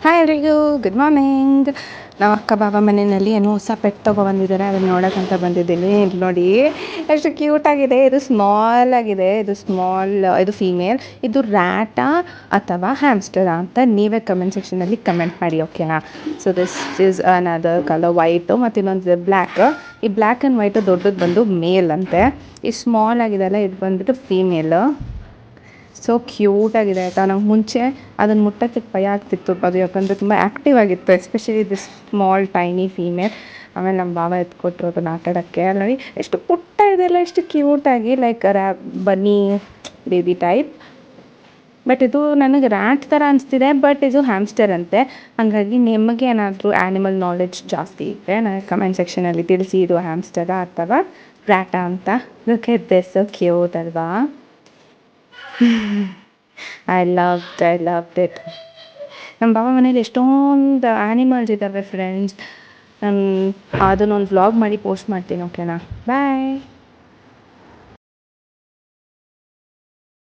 Hi ಎಲ್ರಿಗೂ good morning. ನಮ್ಮ ಅಕ್ಕ ಬಾಬಾ ಮನೆಯಲ್ಲಿ ಏನೋ ಹೊಸ ಪೆಟ್ ತೊಗೊಬಂದಿದ್ದಾರೆ, ಅದನ್ನು ನೋಡೋಕ್ಕಂತ ಬಂದಿದ್ದೀನಿ. ಇಲ್ಲಿ ನೋಡಿ ಎಷ್ಟು ಕ್ಯೂಟಾಗಿದೆ. ಇದು ಸ್ಮಾಲ್ ಆಗಿದೆ, ಇದು ಫೀಮೇಲ್. ಇದು ರ್ಯಾಟಾ ಅಥವಾ ಹ್ಯಾಮ್ಸ್ಟರಾ ಅಂತ ನೀವೇ ಕಮೆಂಟ್ ಸೆಕ್ಷನಲ್ಲಿ ಕಮೆಂಟ್ ಮಾಡಿ, ಓಕೆನಾ? So this is another colour white, ಮತ್ತು ಇನ್ನೊಂದು ಬ್ಲ್ಯಾಕ್. ಈ ಬ್ಲ್ಯಾಕ್ ಆ್ಯಂಡ್ ವೈಟು ದೊಡ್ಡದು ಬಂದು ಮೇಲ್ ಅಂತೆ, ಈ ಸ್ಮಾಲ್ ಆಗಿದೆಲ್ಲ ಇದು ಬಂದುಬಿಟ್ಟು ಫೀಮೇಲು. ಸೊ ಕ್ಯೂಟಾಗಿದೆ ಆಯಿತಾ. ನಂಗೆ ಮುಂಚೆ ಅದನ್ನು ಮುಟ್ಟೋಕ್ಕೆ ಭಯ ಆಗ್ತಿತ್ತು, ಅದು ಯಾಕಂದರೆ ತುಂಬ ಆ್ಯಕ್ಟಿವ್ ಆಗಿತ್ತು, especially this small tiny female. ಆಮೇಲೆ ನಮ್ಮ ಭಾವ ಎತ್ಕೊಟ್ರು ಅದನ್ನು ಆಟಾಡೋಕ್ಕೆ. ಅಲ್ಲಿ ನೋಡಿ ಎಷ್ಟು ಪುಟ್ಟ ಇದೆಲ್ಲ, ಎಷ್ಟು ಕ್ಯೂಟಾಗಿ, ಲೈಕ್ ಬನ್ನಿ ಬೇಬಿ ಟೈಪ್. ಬಟ್ ಇದು ನನಗೆ ರ್ಯಾಟ್ ಥರ ಅನಿಸ್ತಿದೆ, ಬಟ್ ಇದು ಹ್ಯಾಮ್ಸ್ಟರ್ ಅಂತೆ. ಹಾಗಾಗಿ ನಿಮಗೆ ಏನಾದರೂ ಆ್ಯನಿಮಲ್ ನಾಲೆಡ್ಜ್ ಜಾಸ್ತಿ ಇದ್ದರೆ ನನಗೆ ಕಮೆಂಟ್ ಸೆಕ್ಷನಲ್ಲಿ ತಿಳಿಸಿ, ಇದು ಹ್ಯಾಮ್ಸ್ಟರಾ ಅಥವಾ ರ್ಯಾಟಾ ಅಂತ. Look at this, so cute ಅಲ್ವಾ? I loved it. ನಮ್ಮ ಬಾಬಾ ಮನೇಲಿ ಎಷ್ಟೊಂದು ಆ್ಯನಿಮಲ್ಸ್ ಇದ್ದಾವೆ ಫ್ರೆಂಡ್ಸ್. ಅದನ್ನೊಂದು ವ್ಲಾಗ್ ಮಾಡಿ ಪೋಸ್ಟ್ ಮಾಡ್ತೀನಿ, ಓಕೆನಾ? ಬಾಯ್.